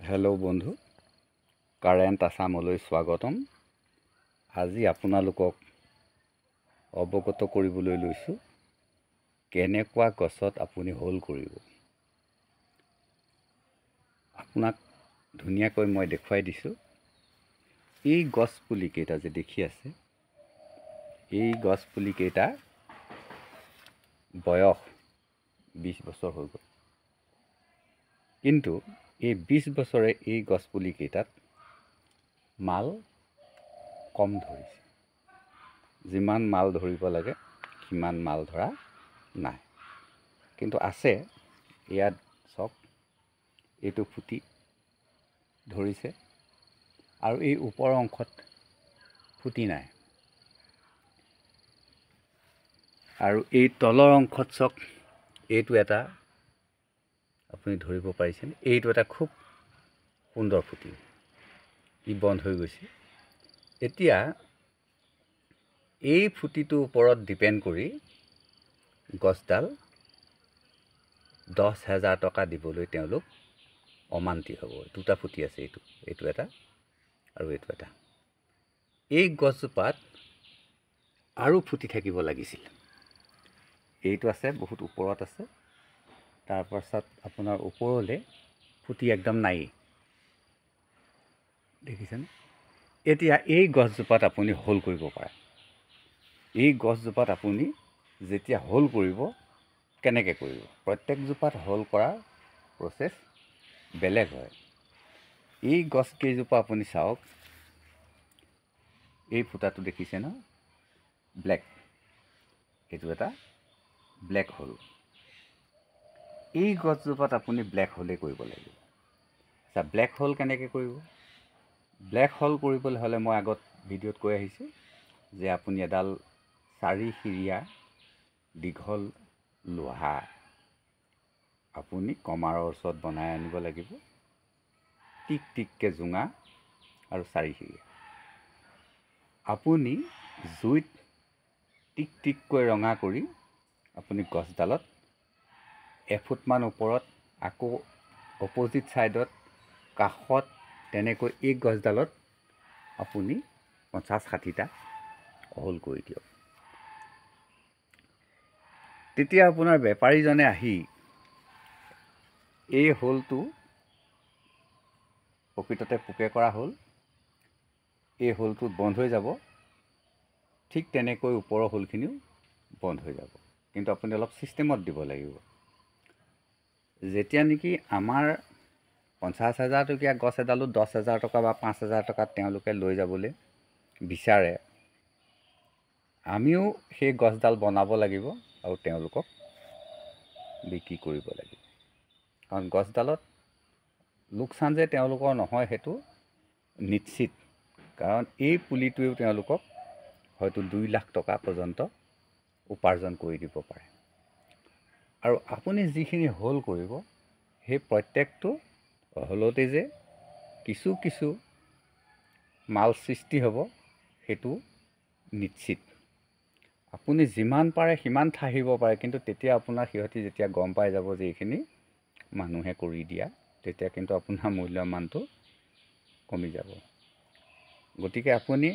Hello' বন্ধু, current আছামলৈ স্বাগতম। আজি আপোনালোকক অৱগত কৰিবলৈ লৈছোঁ কেনেকুৱা গছত আপুনি হোল কৰিব। আপোনাক ধুনীয়াকৈ মই দেখুৱাই দিছোঁ। এই গছ পুলিকেইটা যে দেখি আছে, এই গছ পুলিকেইটা বয়স 20 বছৰ হৈ গ'ল। কিন্তু এই 20 বছৰে এই গছ পুলিকেইটাত মাল কম ধৰিছে। যিমান মাল ধৰিব লাগে সিমান মাল ধৰা নাই। কিন্তু আছে, ইয়াত চাওক, এইটো ফুটি ধৰিছে আৰু এই ওপৰৰ অংশত ফুটি নাই। আৰু এই তলৰ অংশত চাওক, এইটো এটা আপুনি ধৰিব পাৰিছেনে? এইটো এটা খুব সুন্দৰ ফুটি, ই বন্ধ হৈ গৈছে। এতিয়া এই ফুটিটোৰ ওপৰত ডিপেণ্ড কৰি গছডাল 10,000 টকা দিবলৈ তেওঁলোক অমান্তি হ'ব। দুটা ফুটি আছে, এইটো এটা আৰু এইটো এটা। এই গছজোপাত আৰু ফুটি থাকিব লাগিছিল। এইটো আছে, বহুত ওপৰত আছে। তাৰপাছত আপোনাৰ ওপৰলৈ ফুটি একদম নাই, দেখিছেনে? এতিয়া এই গছজোপাত আপুনি হোল কৰিব পাৰে। এই গছজোপাত আপুনি যেতিয়া হোল কৰিব, কেনেকৈ কৰিব? প্ৰত্যেকজোপাত হোল কৰাৰ প্ৰচেছ বেলেগ হয়। এই গছকেইজোপা আপুনি চাওক, এই ফুটাটো দেখিছে ন, ব্লেক, এইটো এটা ব্লেক হোল। এই গছজোপাত আপুনি ব্লেক হোলেই কৰিব লাগিব। আচ্ছা, ব্লেক হোল কেনেকৈ কৰিব? ব্লেক হোল কৰিবলৈ হ'লে মই আগত ভিডিঅ'ত কৈ আহিছোঁ যে আপুনি এডাল 4 সিৰিয়া দীঘল লোহা আপুনি কমাৰৰ ওচৰত বনাই আনিব লাগিব। টিক টিককৈ জোঙা আৰু 4 সিৰিয়া। আপুনি জুইত টিক টিককৈ ৰঙা কৰি আপুনি গছডালত এফুটমান ওপৰত, আকৌ অপজিট ছাইডত কাষত, তেনেকৈ এই গছডালত আপুনি 50-60টা হোল কৰি দিয়ক। তেতিয়া আপোনাৰ বেপাৰীজনে আহি এই হোলটো প্ৰকৃততে পোকে কৰা হোল, এই হোলটো বন্ধ হৈ যাব। ঠিক তেনেকৈ ওপৰৰ হোলখিনিও বন্ধ হৈ যাব। কিন্তু আপুনি অলপ ছিষ্টেমত দিব লাগিব। যেতিয়া নেকি আমাৰ 50,000 টকীয়া গছ এডালো 10,000 টকা বা 5,000 টকাত তেওঁলোকে লৈ যাবলৈ বিচাৰে, আমিও সেই গছডাল বনাব লাগিব আৰু তেওঁলোকক বিক্ৰী কৰিব লাগিব। কাৰণ গছডালত লোকচান যে তেওঁলোকৰ নহয় সেইটো নিশ্চিত। কাৰণ এই পুলিটোৱেও তেওঁলোকক হয়তো 2 লাখ টকা পৰ্যন্ত উপাৰ্জন কৰি দিব পাৰে। আৰু আপুনি যিখিনি হোল কৰিব, সেই প্ৰত্যেকটো হোলতে যে কিছু কিছু মাল সৃষ্টি হ'ব সেইটো নিশ্চিত। আপুনি যিমান পাৰে সিমান ঠাহিব পাৰে, কিন্তু তেতিয়া আপোনাৰ সিহঁতি যেতিয়া গম পাই যাব যে এইখিনি মানুহে কৰি দিয়া, তেতিয়া কিন্তু আপোনাৰ মূল্যমানটো কমি যাব। গতিকে আপুনি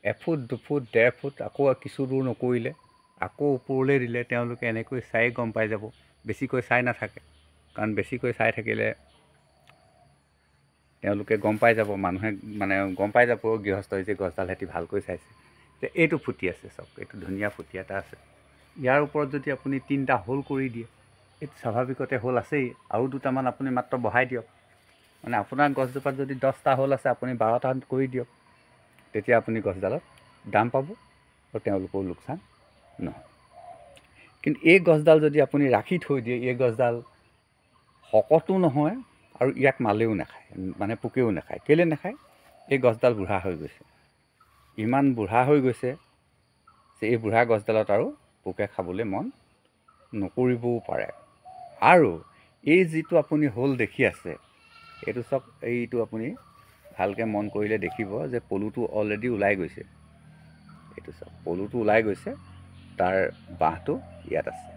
এফুট, 2 ফুট, 1.5 ফুট, আকৌ কিছু দূৰ নকৰিলে, আকৌ ওপৰলৈ দিলে তেওঁলোকে এনেকৈ চাই গম পাই যাব। বেছিকৈ চাই নাথাকে, কাৰণ বেছিকৈ চাই থাকিলে তেওঁলোকে গম পাই যাব, মানুহে মানে গম পাই যাব গৃহস্থই যে গছডাল সিহঁতি ভালকৈ চাইছে। যে এইটো ফুটি আছে, চাওক, এইটো ধুনীয়া ফুটি এটা আছে। ইয়াৰ ওপৰত যদি আপুনি 3টা হোল কৰি দিয়ে, এইটো স্বাভাৱিকতে হোল আছেই, আৰু 2টামান আপুনি মাত্ৰ বহাই দিয়ক। মানে আপোনাৰ গছজোপাত যদি 10টা হোল আছে, আপুনি 12টা কৰি দিয়ক। তেতিয়া আপুনি গছডালত দাম পাব আৰু তেওঁলোকৰ লোকচান নহয়। কিন্তু এই গছডাল যদি আপুনি ৰাখি থৈ দিয়ে, এই গছডাল শকতো নহয় আৰু ইয়াক মালেও নাখায়, মানে পোকেও নাখায়। কেলৈ নাখায়? এই গছডাল বুঢ়া হৈ গৈছে, ইমান বুঢ়া হৈ গৈছে যে এই বুঢ়া গছডালত আৰু পোকে খাবলৈ মন নকৰিবও পাৰে। আৰু এই যিটো আপুনি হোল দেখি আছে, এইটো চাওক, এইটো আপুনি ভালকৈ মন কৰিলে দেখিব যে পলুটো অলৰেডি ওলাই গৈছে। এইটো চাওক, পলুটো ওলাই গৈছে, তাৰ বাঁহটো ইয়াত আছে।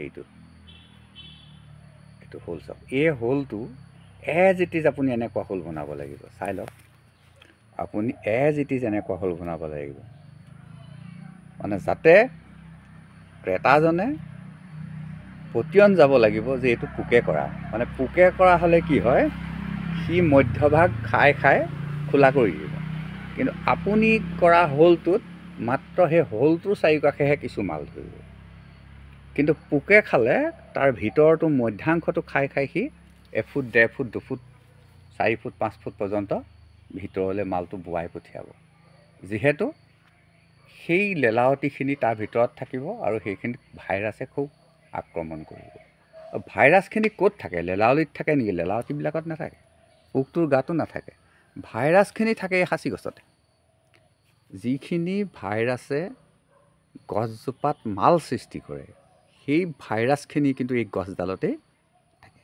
এইটো হোল চাওক, এই হোলটো এজ ইট ইজ আপুনি এনেকুৱা হোল বনাব লাগিব। চাই লওক, আপুনি এজ ইট ইজ এনেকুৱা হোল বনাব লাগিব, মানে যাতে ক্ৰেতাজনে পতিয়ন যাব লাগিব যে এইটো পোকে কৰা। মানে পোকে কৰা হ'লে কি হয়, সি মধ্যভাগ খাই খাই খোলা কৰি দিব। কিন্তু আপুনি কৰা হোলটোত মাত্ৰ সেই হোলটোৰ চাৰিওকাষেহে কিছু মাল ধৰিব। কিন্তু পোকে খালে তাৰ ভিতৰটো মধ্যাংশটো খাই খাই সি 1 foot 1.5 foot 2 foot 4 foot 5 foot পৰ্যন্ত ভিতৰলৈ মালটো বোৱাই পঠিয়াব। যিহেতু সেই লেলাৱতীখিনি তাৰ ভিতৰত থাকিব আৰু সেইখিনিত ভাইৰাছে খুব আক্ৰমণ কৰিব। ভাইৰাছখিনি ক'ত থাকে? লেলাৱলীত থাকে নেকি? লেলাৱতীবিলাকত নাথাকে, পোকটোৰ গাতো নাথাকে। ভাইৰাছখিনি থাকে এই সাঁচি গছতে। যিখিনি ভাইৰাছে গছজোপাত মাল সৃষ্টি কৰে, সেই ভাইৰাছখিনি কিন্তু এই গছডালতেই থাকে।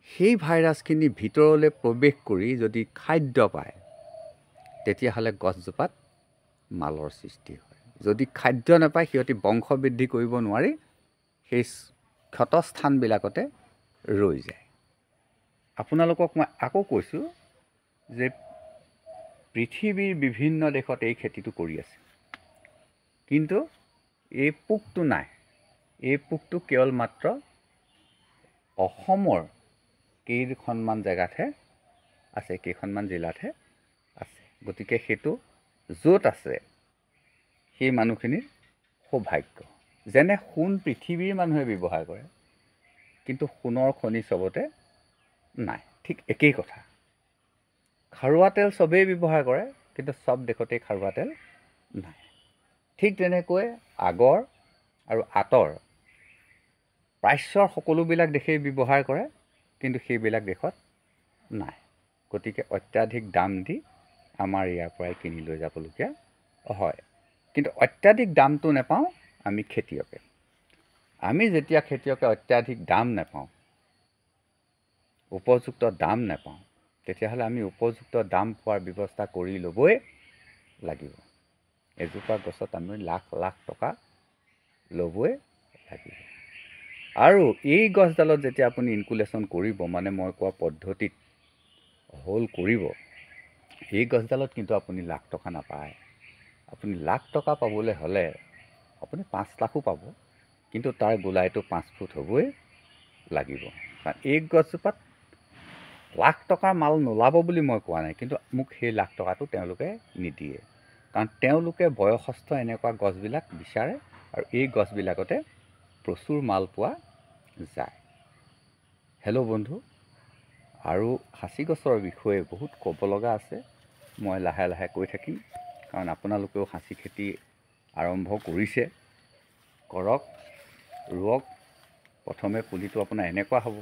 সেই ভাইৰাছখিনি ভিতৰলৈ প্ৰৱেশ কৰি যদি খাদ্য পায়, তেতিয়াহ'লে গছজোপাত মালৰ সৃষ্টি হয়। যদি খাদ্য নাপায়, সিহঁতি বংশ বৃদ্ধি কৰিব নোৱাৰি সেই ক্ষতস্থানবিলাকতে ৰৈ যায়। আপোনালোকক মই আকৌ কৈছোঁ যে পৃথিৱীৰ বিভিন্ন দেশত এই খেতিটো কৰি আছে, কিন্তু এই পোকটো নাই। এই পোকটো কেৱল মাত্ৰ অসমৰ কেইখনমান জেগাতহে আছে, কেইখনমান জিলাতহে আছে। গতিকে সেইটো য'ত আছে সেই মানুহখিনিৰ সৌভাগ্য। যেনে সোণ পৃথিৱীৰ মানুহে ব্যৱহাৰ কৰে, কিন্তু সোণৰ খনি চবতে নাই। ঠিক একেই কথা, খাৰুৱা তেল চবেই ব্যৱহাৰ কৰে, কিন্তু চব দেশতেই খাৰুৱা তেল নাই। ঠিক তেনেকৈ আগৰ আৰু আঁতৰ প্ৰাচ্যৰ সকলোবিলাক দেশেই ব্যৱহাৰ কৰে, কিন্তু সেইবিলাক দেশত নাই। গতিকে অত্যাধিক দাম দি আমাৰ ইয়াৰ পৰাই কিনি লৈ যাবলগীয়া হয়। কিন্তু অত্যাধিক দামটো নাপাওঁ আমি খেতিয়কে। আমি যেতিয়া খেতিয়কে অত্যাধিক দাম নাপাওঁ, উপযুক্ত দাম নাপাওঁ, তেতিয়াহ'লে আমি উপযুক্ত দাম পোৱাৰ ব্যৱস্থা কৰি ল'বই লাগিব। এজোপা গছত আমি লাখ লাখ টকা ল'বই লাগিব। আৰু এই গছডালত যেতিয়া আপুনি ইনকুলেশ্যন কৰিব, মানে মই কোৱা পদ্ধতিত হোল কৰিব, এই গছডালত কিন্তু আপুনি লাখ টকা নাপায়। আপুনি লাখ টকা পাবলৈ হ'লে আপুনি 5 লাখো পাব, কিন্তু তাৰ গোলাইটো 5 ফুট হ'বই লাগিব। কাৰণ এই গছজোপাত লাখ টকাৰ মাল নোলাব বুলি মই কোৱা নাই, কিন্তু মোক সেই লাখ টকাটো তেওঁলোকে নিদিয়ে। কাৰণ তেওঁলোকে বয়সস্থ এনেকুৱা গছবিলাক বিচাৰে, আৰু এই গছবিলাকতে প্ৰচুৰ মাল পোৱা যায়। হেল্ল' বন্ধু, আৰু সাঁচি গছৰ বিষয়ে বহুত ক'ব লগা আছে। মই লাহে লাহে কৈ থাকিম, কাৰণ আপোনালোকেও সাঁচি খেতি আৰম্ভ কৰিছে, কৰক, ৰুৱক। প্ৰথমে পুলিটো আপোনাৰ এনেকুৱা হ'ব,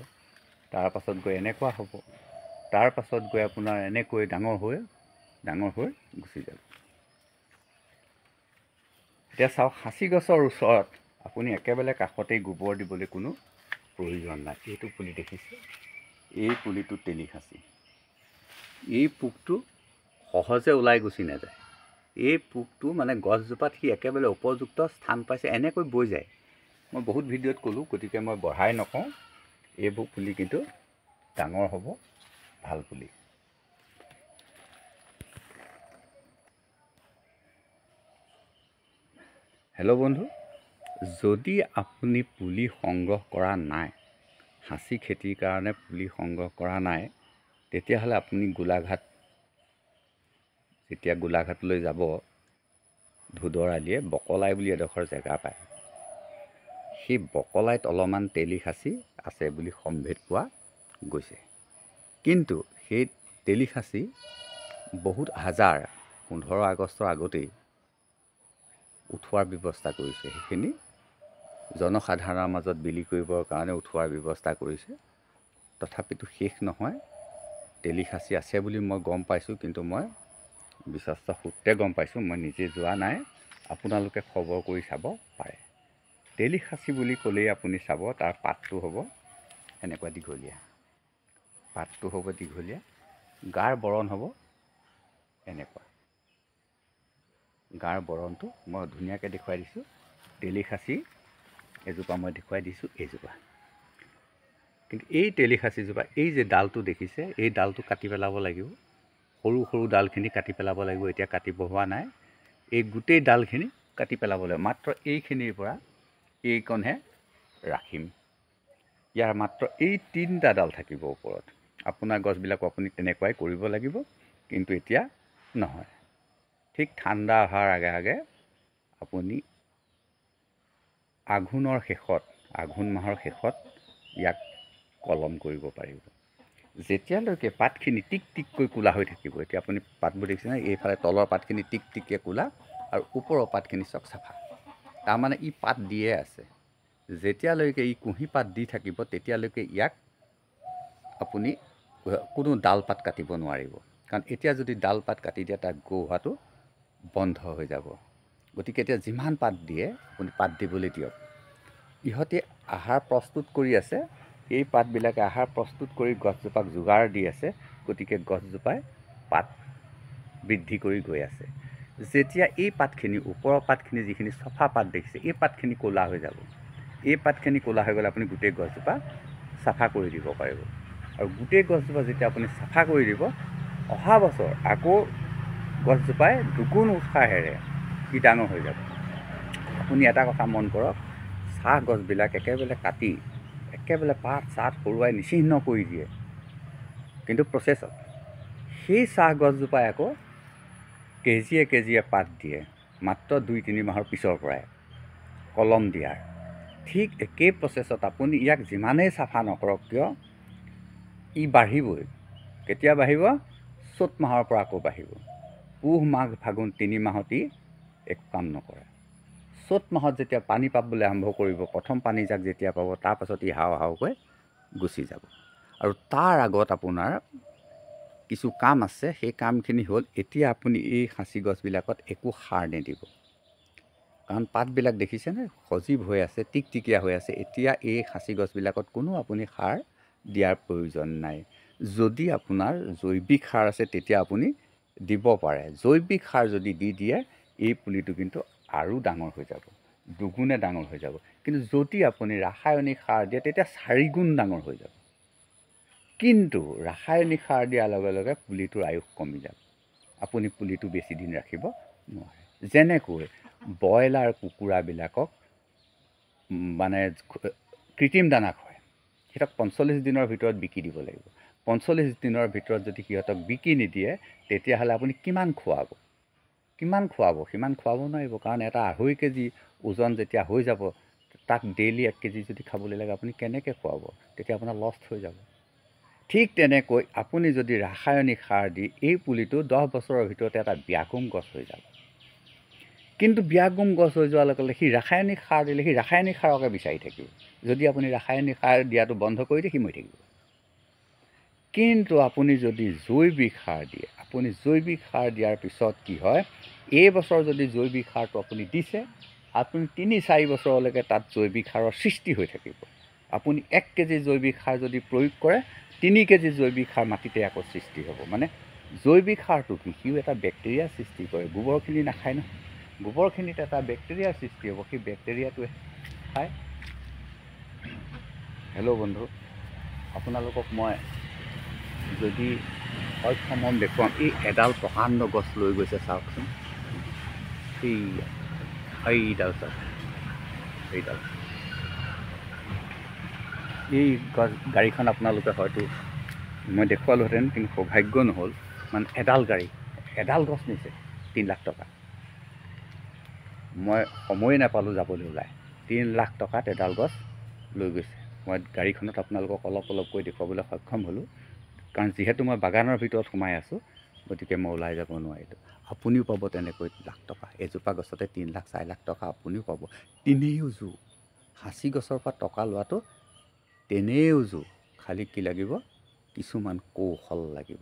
তাৰপাছত গৈ এনেকুৱা হ'ব, তাৰপাছত গৈ আপোনাৰ এনেকৈ ডাঙৰ হৈ গুচি যাব। এতিয়া চাওক, সাঁচি গছৰ ওচৰত আপুনি একেবাৰে কাষতেই গোবৰ দিবলৈ কোনো প্ৰয়োজন নাই। এইটো পুলি দেখিছে, এই পুলিটো তেলি সাঁচি। এই পোকটো সহজে ওলাই গুচি নাযায়। এই পোকটো মানে গছজোপাত সি একেবাৰে উপযুক্ত স্থান পাইছে, এনেকৈ বৈ যায়। মই বহুত ভিডিঅ'ত ক'লোঁ, গতিকে মই বঢ়াই নকওঁ। এইবোৰ পুলি কিন্তু ডাঙৰ হ'ব, ভাল পুলি। হেল্ল' বন্ধু, যদি আপুনি পুলি সংগ্ৰহ কৰা নাই, সাঁচি খেতিৰ কাৰণে পুলি সংগ্ৰহ কৰা নাই, তেতিয়াহ'লে আপুনি যেতিয়া গোলাঘাটলৈ যাব, ধুদৰ আলিয়ে বকলাই বুলি এডোখৰ জেগা পায়। সেই বকলাইত অলপমান তেলি সাঁচি আছে বুলি সম্ভেদ পোৱা গৈছে। কিন্তু সেই তেলি সাঁচি বহুত 15 আগষ্টৰ আগতেই উঠোৱাৰ ব্যৱস্থা কৰিছে। সেইখিনি জনসাধাৰণৰ মাজত বিলি কৰিবৰ কাৰণে উঠোৱাৰ ব্যৱস্থা কৰিছে। তথাপিতো শেষ নহয়, তেলি সাঁচি আছে বুলি মই গম পাইছোঁ, কিন্তু মই বিশ্বস্ত সূত্ৰে গম পাইছোঁ, মই নিজে যোৱা নাই। আপোনালোকে খবৰ কৰি চাব পাৰে। তেলি সাঁচি বুলি ক'লেই আপুনি চাব, তাৰ পাতটো হ'ব এনেকুৱা দীঘলীয়া, পাতটো হ'ব দীঘলীয়া, গাৰ বৰণ হ'ব এনেকুৱা। গাৰ বৰণটো মই ধুনীয়াকৈ দেখুৱাই দিছোঁ। তেলি সাঁচি এজোপা মই দেখুৱাই দিছোঁ, এইজোপা। কিন্তু এই তেলিখাচিজোপা এই যে ডালটো দেখিছে এই ডালটো কাটি পেলাব লাগিব সৰু সৰু ডালখিনি কাটি পেলাব লাগিব এতিয়া কাটিব হোৱা নাই এই গোটেই ডালখিনি কাটি পেলাব লাগিব মাত্ৰ এইখিনিৰ পৰা এইকণহে ৰাখিম ইয়াৰ মাত্ৰ এই 3টা ডাল থাকিব ওপৰত আপোনাৰ গছবিলাকো আপুনি তেনেকুৱাই কৰিব লাগিব কিন্তু এতিয়া নহয় ঠিক ঠাণ্ডা অহাৰ আগে আগে আপুনি আঘোণৰ শেষত আঘোণ মাহৰ শেষত ইয়াক কলম কৰিব পাৰিব যেতিয়ালৈকে পাতখিনি টিক টিককৈ কোলা হৈ থাকিব এতিয়া আপুনি পাতবোৰ দেখিছেনে এইফালে তলৰ পাতখিনি টিক টিককৈ কোলা আৰু ওপৰৰ পাতখিনি চক চাফা তাৰমানে ই পাত দিয়ে আছে যেতিয়ালৈকে ই কুঁহি পাত দি থাকিব তেতিয়ালৈকে ইয়াক আপুনি কোনো ডাল পাত কাটিব নোৱাৰিব কাৰণ এতিয়া যদি ডাল পাত কাটি দিয়ে তাক গ্ৰ' হোৱাটো বন্ধ হৈ যাব গতিকে এতিয়া যিমান পাত দিয়ে আপুনি পাত দিবলৈ দিয়ক ইহঁতে আহাৰ প্ৰস্তুত কৰি আছে এই পাতবিলাকে আহাৰ প্ৰস্তুত কৰি গছজোপাক যোগাৰ দি আছে গতিকে গছজোপাই পাত বৃদ্ধি কৰি গৈ আছে যেতিয়া এই পাতখিনি ওপৰৰ পাতখিনি যিখিনি চফা পাত দেখিছে এই পাতখিনি ক'লা হৈ যাব এই পাতখিনি ক'লা হৈ গ'লে আপুনি গোটেই গছজোপা চাফা কৰি দিব পাৰিব আৰু গোটেই গছজোপা যেতিয়া আপুনি চাফা কৰি দিব অহা বছৰ আকৌ গছজোপাই দুগুণ উৎসাহেৰে ই ডাঙৰ হৈ যাব আপুনি এটা কথা মন কৰক চাহ গছবিলাক একেবাৰে কাটি একেবাৰে পাত চাত সৰুৱাই নিচিহ্ন কৰি দিয়ে কিন্তু প্ৰচেছত সেই চাহ গছজোপাই আকৌ কেজিয়ে কেজিয়ে পাত দিয়ে মাত্ৰ 2-3 মাহৰ পিছৰ পৰাই কলম দিয়াৰ ঠিক একেই প্ৰচেছত আপুনি ইয়াক যিমানেই চাফা নকৰক কিয় ই বাঢ়িবই কেতিয়া বাঢ়িব চ'ত মাহৰ পৰা আকৌ বাঢ়িব পুহ মাঘ ফাগুন 3 মাহত ই একো কাম নকৰে চ'ত মাহত যেতিয়া পানী পাবলৈ আৰম্ভ কৰিব প্ৰথম পানীজাক যেতিয়া পাব তাৰপাছত ই হাও হাওকৈ গুচি যাব আৰু তাৰ আগত আপোনাৰ কিছু কাম আছে সেই কামখিনি হ'ল এতিয়া আপুনি এই সাঁচি গছবিলাকত একো সাৰ নিদিব কাৰণ পাতবিলাক দেখিছেনে সজীৱ হৈ আছে টিকটিকীয়া হৈ আছে এতিয়া এই সাঁচি গছবিলাকত কোনো আপুনি সাৰ দিয়াৰ প্ৰয়োজন নাই যদি আপোনাৰ জৈৱিক সাৰ আছে তেতিয়া আপুনি দিব পাৰে জৈৱিক সাৰ যদি দি দিয়ে এই পুলিটো কিন্তু আৰু ডাঙৰ হৈ যাব দুগুণে ডাঙৰ হৈ যাব কিন্তু যদি আপুনি ৰাসায়নিক সাৰ দিয়ে তেতিয়া 4 গুণ ডাঙৰ হৈ যাব কিন্তু ৰাসায়নিক সাৰ দিয়াৰ লগে লগে পুলিটোৰ আয়ুস কমি যাব আপুনি পুলিটো বেছি দিন ৰাখিব নোৱাৰে যেনেকৈ ব্ৰইলাৰ কুকুৰাবিলাকক মানে কৃত্ৰিম দানা খুৱায় সিহঁতক 45 দিনৰ ভিতৰত বিকি দিব লাগিব 45 দিনৰ ভিতৰত যদি সিহঁতক বিকি নিদিয়ে তেতিয়াহ'লে আপুনি কিমান খুৱাব সিমান খুৱাব নোৱাৰিব কাৰণ এটা 2.5 কেজি ওজন যেতিয়া হৈ যাব তাক ডেইলি 1 কেজি যদি খাবলৈ লাগে আপুনি কেনেকৈ খুৱাব তেতিয়া আপোনাৰ লষ্ট হৈ যাব ঠিক তেনেকৈ আপুনি যদি ৰাসায়নিক সাৰ দি এই পুলিটো 10 বছৰৰ ভিতৰতে এটা ব্যাকুম গছ হৈ যাব কিন্তু ব্যাকুম গছ হৈ যোৱাৰ লগে লগে সি ৰাসায়নিক সাৰ দিলে সি ৰাসায়নিক সাৰকে বিচাৰি থাকিব যদি আপুনি ৰাসায়নিক সাৰ দিয়াটো বন্ধ কৰি দিয়ে সি মৰি থাকিব কিন্তু আপুনি যদি জৈৱিক সাৰ দিয়ে আপুনি জৈৱিক সাৰ দিয়াৰ পিছত কি হয় এই বছৰ যদি জৈৱিক সাৰটো আপুনি দিছে আপুনি 3-4 বছৰলৈকে তাত জৈৱিক সাৰৰ সৃষ্টি হৈ থাকিব আপুনি 1 কেজি জৈৱিক সাৰ যদি প্ৰয়োগ কৰে 3 কেজি জৈৱিক সাৰ মাটিতে আকৌ সৃষ্টি হ'ব মানে জৈৱিক সাৰটো কি সিও এটা বেক্টেৰিয়া সৃষ্টি কৰে গোবৰখিনি নাখায় নহয় গোবৰখিনিত এটা বেক্টেৰিয়াৰ সৃষ্টি হ'ব সেই বেক্টেৰিয়াটোৱে খায় হেল্ল' বন্ধু আপোনালোকক মই যদি সক্ষম দেখুৱাম এই এডাল প্ৰকাণ্ড গছ লৈ গৈছে চাওকচোন এইডাল চাওক এইডাল এই গছ গাড়ীখন আপোনালোকে হয়তো মই দেখুৱালোহেঁতেন কিন্তু সৌভাগ্য নহ'ল মানে এডাল গছ নিছে 3 লাখ টকা মই সময়ে নাপালোঁ যাবলৈ ওলাই 3 লাখ টকাত এডাল গছ লৈ গৈছে মই গাড়ীখনত আপোনালোকক অলপ অলপকৈ দেখুৱাবলৈ সক্ষম হ'লোঁ কাৰণ যিহেতু মই বাগানৰ ভিতৰত সোমাই আছোঁ গতিকে মই ওলাই যাব নোৱাৰিলোঁ আপুনিও পাব তেনেকৈ লাখ টকা এজোপা গছতে 3 লাখ 4 লাখ টকা আপুনিও পাব তিনিও জোৰ সাঁচি গছৰ পৰা টকা লোৱাটো তেনেও জোৰ খালি কি লাগিব কিছুমান কৌশল লাগিব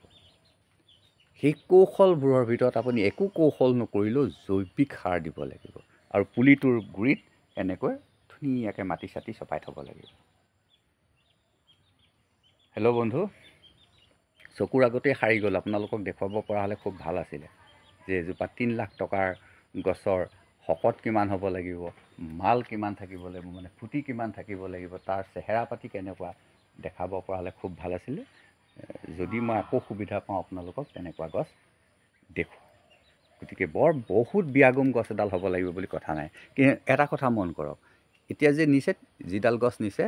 সেই কৌশলবোৰৰ ভিতৰত আপুনি একো কৌশল নকৰিলেও জৈৱিক সাৰ দিব লাগিব আৰু পুলিটোৰ গুৰিত এনেকৈ ধুনীয়াকৈ মাটি চাটি চপাই থ'ব লাগিব হেল্ল' বন্ধু চকুৰ আগতেই সাৰি গ'ল আপোনালোকক দেখুৱাব পৰা হ'লে খুব ভাল আছিলে যে এজোপা 3 লাখ টকাৰ গছৰ শকত কিমান হ'ব লাগিব মাল কিমান থাকিব লাগিব মানে ফুটি কিমান থাকিব লাগিব তাৰ চেহেৰা পাতি কেনেকুৱা দেখাব পৰা হ'লে খুব ভাল আছিলে। যদি মই আকৌ সুবিধা পাওঁ আপোনালোকক তেনেকুৱা গছ দেখোঁ। গতিকে বহুত বিয়াগুম গছ এডাল হ'ব লাগিব বুলি কথা নাই। কিন্তু এটা কথা মন কৰক, এতিয়া যে নিছে যিডাল গছ নিছে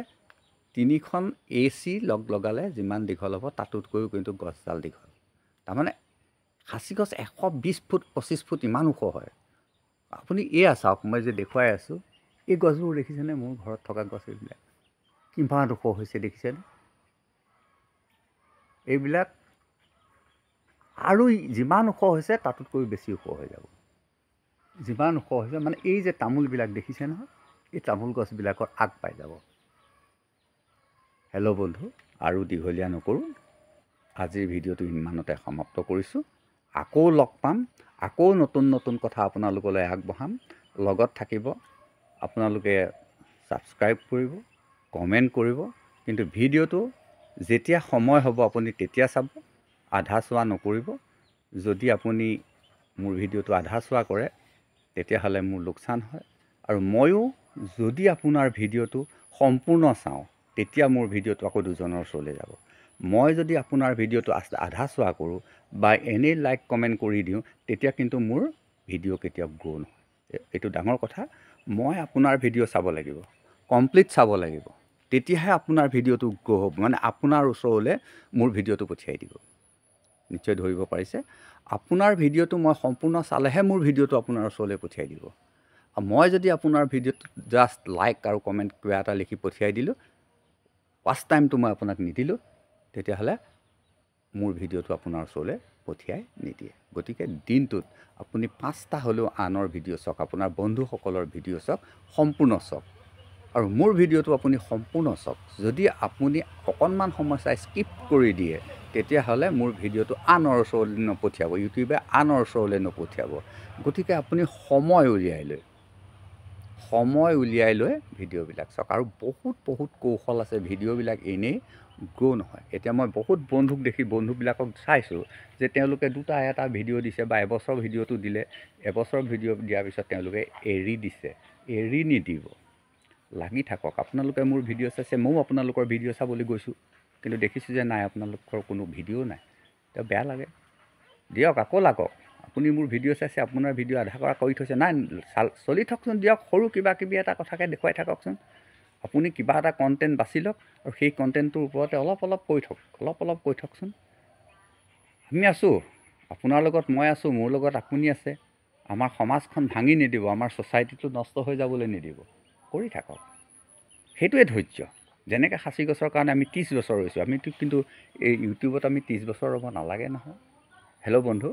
3খন AC লগালে যিমান দীঘল হ'ব তাতোতকৈও কিন্তু গছডাল দীঘল। তাৰমানে খাচী গছ 120 ফুট 25 ফুট ইমান ওখ হয়। আপুনি এয়া চাওক, মই যে দেখুৱাই আছোঁ, এই গছবোৰ দেখিছেনে? মোৰ ঘৰত থকা গছ এইবিলাক কিমান ওখ হৈছে দেখিছেনে? এইবিলাক আৰু যিমান ওখ হৈছে তাতোতকৈ বেছি ওখ হৈ যাব। যিমান ওখ হৈছে মানে এই যে তামোলবিলাক দেখিছে নহয়, এই তামোল গছবিলাকত আগ পাই যাব। হেল্ল' বন্ধু, আৰু দীঘলীয়া নকৰোঁ, আজিৰ ভিডিঅ'টো ইমানতে সমাপ্ত কৰিছোঁ। আকৌ লগ পাম, আকৌ নতুন নতুন কথা আপোনালোকলৈ আগবঢ়াম। লগত থাকিব, আপোনালোকে ছাবস্ক্ৰাইব কৰিব, কমেণ্ট কৰিব। কিন্তু ভিডিঅ'টো যেতিয়া সময় হ'ব আপুনি তেতিয়া চাব, আধা চোৱা নকৰিব। যদি আপুনি মোৰ ভিডিঅ'টো আধা চোৱা কৰে তেতিয়াহ'লে মোৰ লোকচান হয়। আৰু ময়ো যদি আপোনাৰ ভিডিঅ'টো সম্পূৰ্ণ চাওঁ তেতিয়া মোৰ ভিডিঅ'টো আকৌ দুজনৰ ওচৰলৈ যাব। মই যদি আপোনাৰ ভিডিঅ'টো আধা চোৱা কৰোঁ বা এনেই লাইক কমেণ্ট কৰি দিওঁ তেতিয়া কিন্তু মোৰ ভিডিঅ' কেতিয়াও গ্ৰ' নহয়। এইটো ডাঙৰ কথা। মই আপোনাৰ ভিডিঅ' চাব লাগিব, কমপ্লিট চাব লাগিব, তেতিয়াহে আপোনাৰ ভিডিঅ'টো গ্ৰ' হ'ব, মানে আপোনাৰ ওচৰলৈ মোৰ ভিডিঅ'টো পঠিয়াই দিব। নিশ্চয় ধৰিব পাৰিছে? আপোনাৰ ভিডিঅ'টো মই সম্পূৰ্ণ চালেহে মোৰ ভিডিঅ'টো আপোনাৰ ওচৰলৈ পঠিয়াই দিব। আৰু মই যদি আপোনাৰ ভিডিঅ'টো জাষ্ট লাইক আৰু কমেণ্ট কিবা এটা লিখি পঠিয়াই দিলোঁ, ফাৰ্ষ্ট টাইমটো মই আপোনাক নিদিলোঁ, তেতিয়াহ'লে মোৰ ভিডিঅ'টো আপোনাৰ ওচৰলৈ পঠিয়াই নিদিয়ে। গতিকে দিনটোত আপুনি 5টা হ'লেও আনৰ ভিডিঅ' চাওক, আপোনাৰ বন্ধুসকলৰ ভিডিঅ' চাওক, সম্পূৰ্ণ চাওক। আৰু মোৰ ভিডিঅ'টো আপুনি সম্পূৰ্ণ চাওক। যদি আপুনি অকণমান সময় চাই স্কিপ কৰি দিয়ে তেতিয়াহ'লে মোৰ ভিডিঅ'টো আনৰ ওচৰলৈ নপঠিয়াব, ইউটিউবে আনৰ ওচৰলৈ নপঠিয়াব। গতিকে আপুনি সময় উলিয়াই লৈ ভিডিঅ'বিলাক চাওক। আৰু বহুত কৌশল আছে, ভিডিঅ'বিলাক এনেই গ্ৰ' নহয়। এতিয়া মই বহুত বন্ধুক দেখি বন্ধুবিলাকক চাইছোঁ যে তেওঁলোকে 2টা 1টা ভিডিঅ' দিছে বা এবছৰ ভিডিঅ'টো দিলে, এবছৰ ভিডিঅ' দিয়াৰ পিছত তেওঁলোকে এৰি দিছে। এৰি নিদিব, লাগি থাকক। আপোনালোকে মোৰ ভিডিঅ' চাইছে, ময়ো আপোনালোকৰ ভিডিঅ' চাবলৈ গৈছোঁ, কিন্তু দেখিছোঁ যে নাই আপোনালোকৰ কোনো ভিডিঅ' নাই। এতিয়া বেয়া লাগে। দিয়ক, আকৌ লাগক। আপুনি মোৰ ভিডিঅ' চাইছে, আপোনাৰ ভিডিঅ' আধা কৰা কৰি থৈছে, নাই চলি থাকচোন, দিয়ক। সৰু কিবা কিবি এটা কথাকে দেখুৱাই থাককচোন। আপুনি কিবা এটা কণ্টেণ্ট বাছি লওক আৰু সেই কণ্টেণ্টটোৰ ওপৰতে অলপ কৈ থাকচোন। আমি আছোঁ, আপোনাৰ লগত মই আছোঁ, মোৰ লগত আপুনি আছে। আমাৰ সমাজখন ভাঙি নিদিব, আমাৰ ছ'চাইটিটো নষ্ট হৈ যাবলৈ নিদিব। কৰি থাকক, সেইটোৱে ধৈৰ্য। যেনেকৈ খাচী গছৰ কাৰণে আমি 30 বছৰ ৰৈছোঁ, আমিতো কিন্তু এই ইউটিউবত আমি 30 বছৰ ৰ'ব নালাগে নহয়। হেল্ল' বন্ধু,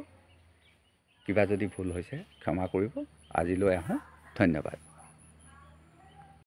কিবা যদি ভুল হৈছে ক্ষমা কৰিব। আজিলৈ আহোঁ, ধন্যবাদ।